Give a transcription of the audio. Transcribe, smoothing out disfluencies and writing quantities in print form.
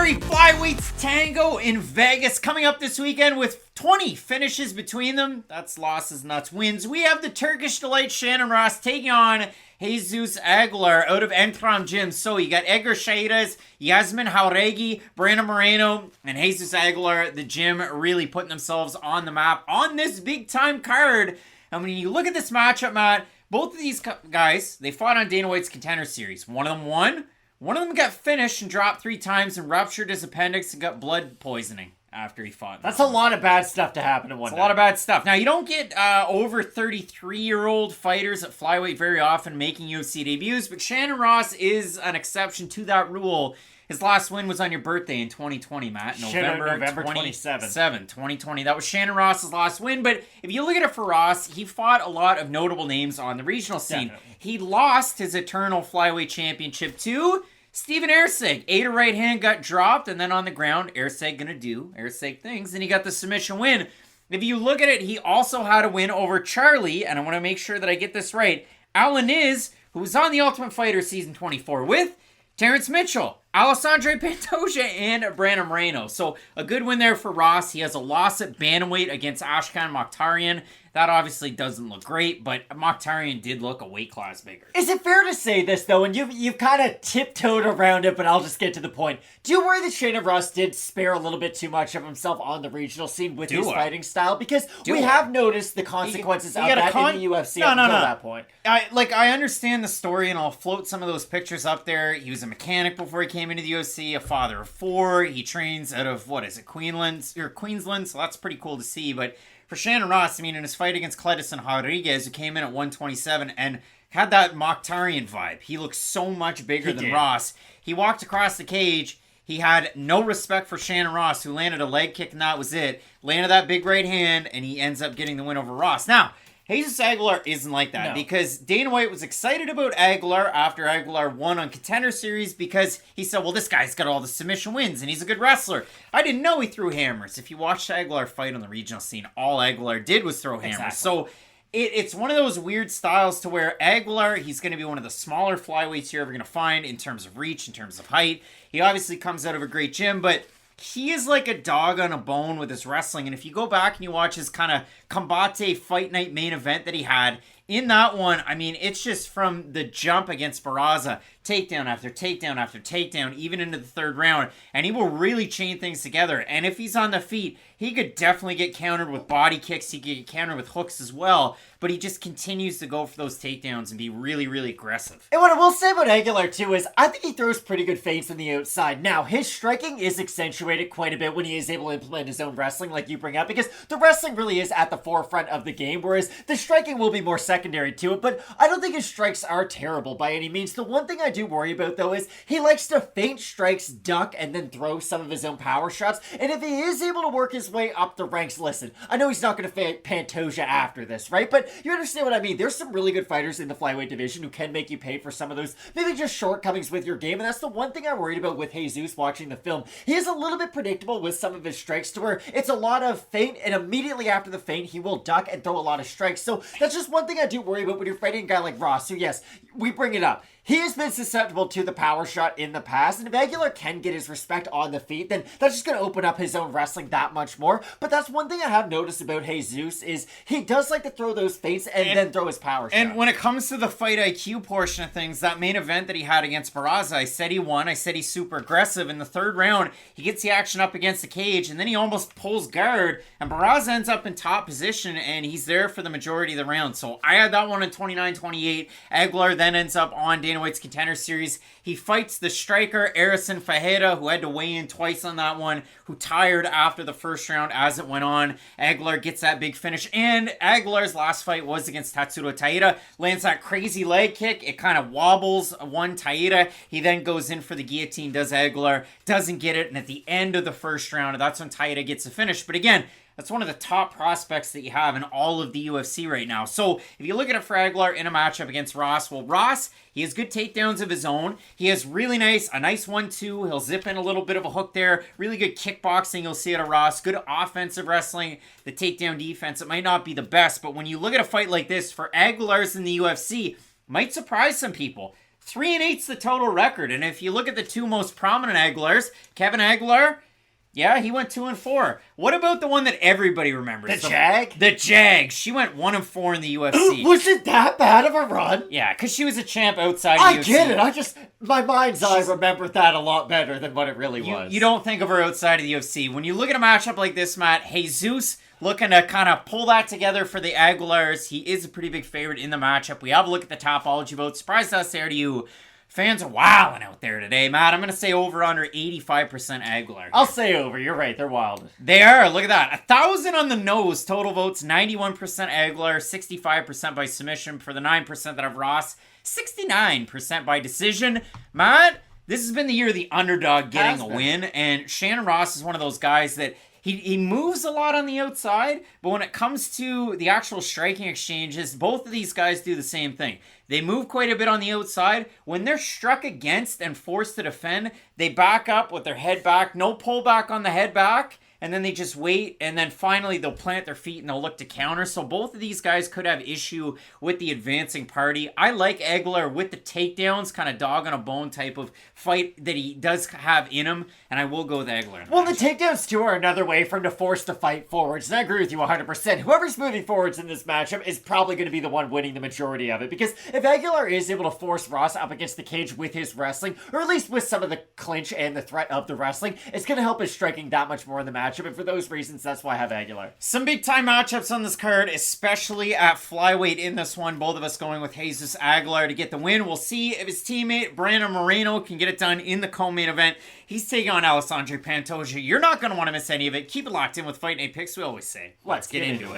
Fiery flyweights tango in Vegas coming up this weekend with 20 finishes between them. That's losses, not wins. We have the Turkish Delight Shannon Ross taking on Jesus Aguilar out of Entram Gym. So you got Edgar, Chairez, Yazmin, Jauregui, Brandon Moreno, and Jesus Aguilar. The gym really putting themselves on the map on this big time card. And when you look at this matchup, Matt, both of these guys, they fought on Dana White's Contender Series. One of them won. One of them got finished and dropped 3 times and ruptured his appendix and got blood poisoning after he fought. That's a lot of bad stuff to happen in one day. A lot of bad stuff. Now, you don't get over 33-year-old fighters at flyweight very often making UFC debuts, but Shannon Ross is an exception to that rule. His last win was on your birthday in 2020, Matt. November 27, 2020. That was Shannon Ross's last win. But if you look at it for Ross, he fought a lot of notable names on the regional scene. Definitely. He lost his eternal flyweight championship to Steven Erceg. Ate a right hand, got dropped, and then on the ground, Erceg gonna do Erceg things, and he got the submission win. If you look at it, he also had a win over Charlie, and I want to make sure that I get this right, Alaniz, who was on The Ultimate Fighter Season 24 with Terrence Mitchell, Alessandro Pantoja, and Brandon Moreno. So a good win there for Ross. He has a loss at bantamweight against Ashkan Mokhtarian. That obviously doesn't look great, but Mokhtarian did look a weight class bigger. Is it fair to say this, though, and you've kind of tiptoed around it, but I'll just get to the point. Do you worry that Shannon Ross did spare a little bit too much of himself on the regional scene with his fighting style? Because we have noticed the consequences of that in the UFC up until that point. I understand the story, and I'll float some of those pictures up there. He was a mechanic before he came into the UFC, a father of 4. He trains out of, Queensland, so that's pretty cool to see, but for Shannon Ross, I mean, in his fight against Cletus Rodriguez, who came in at 127 and had that Mokhtarian vibe. He looked so much bigger than Ross. He walked across the cage. He had no respect for Shannon Ross, who landed a leg kick, and that was it. Landed that big right hand, and he ends up getting the win over Ross. Now, Jesus Aguilar isn't like that because Dana White was excited about Aguilar after Aguilar won on Contender Series because he said, well, this guy's got all the submission wins and he's a good wrestler. I didn't know he threw hammers. If you watched Aguilar fight on the regional scene, all Aguilar did was throw hammers. Exactly. So it's one of those weird styles to where Aguilar, he's going to be one of the smaller flyweights you're ever going to find in terms of reach, in terms of height. He obviously comes out of a great gym, but he is like a dog on a bone with his wrestling. And if you go back and you watch his kind of Combate Fight Night main event that he had, in that one, I mean, it's just from the jump against Barraza, takedown after takedown after takedown, even into the 3rd round, and he will really chain things together. And if he's on the feet, he could definitely get countered with body kicks, he could get countered with hooks as well, but he just continues to go for those takedowns and be really, really aggressive. And what I will say about Aguilar, too, is I think he throws pretty good feints on the outside. Now, his striking is accentuated quite a bit when he is able to implement his own wrestling, like you bring up, because the wrestling really is at the forefront of the game, whereas the striking will be more secondary to it, but I don't think his strikes are terrible by any means. The one thing I do worry about, though, is he likes to feint strikes, duck, and then throw some of his own power shots, and if he is able to work his way up the ranks, listen, I know he's not going to fight Pantoja after this, right? But you understand what I mean. There's some really good fighters in the flyweight division who can make you pay for some of those maybe just shortcomings with your game, and that's the one thing I'm worried about with Jesus watching the film. He is a little bit predictable with some of his strikes to where it's a lot of feint, and immediately after the feint, he will duck and throw a lot of strikes. So that's just one thing I do worry about when you're fighting a guy like Ross, who, yes, we bring it up. He has been susceptible to the power shot in the past, and if Aguilar can get his respect on the feet, then that's just going to open up his own wrestling that much more. But that's one thing I have noticed about Jesus is he does like to throw those feints and then throw his power shot. And when it comes to the fight IQ portion of things, that main event that he had against Barraza, I said he won. I said he's super aggressive. In the 3rd round, he gets the action up against the cage, and then he almost pulls guard, and Barraza ends up in top position, and he's there for the majority of the round. So I had that one in 29-28. Aguilar then ends up on Dana White's Contender Series. He fights the striker Erison Fajeda, who had to weigh in twice on that one, who tired after the 1st round as it went on. Aguilar gets that big finish, and Aguilar's last fight was against Tatsuro Taira. Lands that crazy leg kick. It kind of wobbles one Taira. He then goes in for the guillotine, does Aguilar, doesn't get it, and at the end of the 1st round, that's when Taira gets the finish. But again, that's one of the top prospects that you have in all of the UFC right now. So if you look at it for Aguilar in a matchup against Ross, well, Ross, he has good takedowns of his own. He has a nice 1-2. He'll zip in a little bit of a hook there. Really good kickboxing you'll see out of Ross. Good offensive wrestling. The takedown defense, it might not be the best, but when you look at a fight like this, for Aguilar's in the UFC, might surprise some people. 3-8's the total record. And if you look at the two most prominent Aguilars, Kevin Aguilar, yeah, he went 2-4. What about the one that everybody remembers? The Jag? The Jag. She went 1-4 in the UFC. Was it that bad of a run? Yeah, because she was a champ outside of I UFC. get it. My mind's eye remembered that a lot better than what it really was. You don't think of her outside of the UFC. When you look at a matchup like this, Matt, Jesus looking to kind of pull that together for the Aguilars. He is a pretty big favorite in the matchup. We have a look at the Topology vote. Surprised us there to you. Fans are wilding out there today, Matt. I'm going to say over under 85% Aguilar. I'll say over. You're right. They're wild. They are. Look at that. 1,000 on the nose. Total votes, 91% Aguilar, 65% by submission. For the 9% that have Ross, 69% by decision. Matt, this has been the year of the underdog getting a win. And Shannon Ross is one of those guys that he moves a lot on the outside, but when it comes to the actual striking exchanges, both of these guys do the same thing. They move quite a bit on the outside. When they're struck against and forced to defend, they back up with their head back, no pullback on the head back, and then they just wait, and then finally they'll plant their feet and they'll look to counter. So both of these guys could have issue with the advancing party. I like Aguilar with the takedowns, kind of dog on a bone type of fight that he does have in him, and I will go with Aguilar. Well, the takedowns too are another way for him to force the fight forwards, and I agree with you 100%. Whoever's moving forwards in this matchup is probably going to be the one winning the majority of it, because if Aguilar is able to force Ross up against the cage with his wrestling, or at least with some of the clinch and the threat of the wrestling, it's going to help his striking that much more in the matchup. And for those reasons, that's why I have Aguilar. Some big time matchups on this card, especially at flyweight in this one. Both of us going with Jesus Aguilar to get the win. We'll see if his teammate Brandon Moreno can get it done in the co-main event. He's taking on Alessandro Pantoja. You're not going to want to miss any of it. Keep it locked in with Fight Night Picks, we always say. Let's get into it.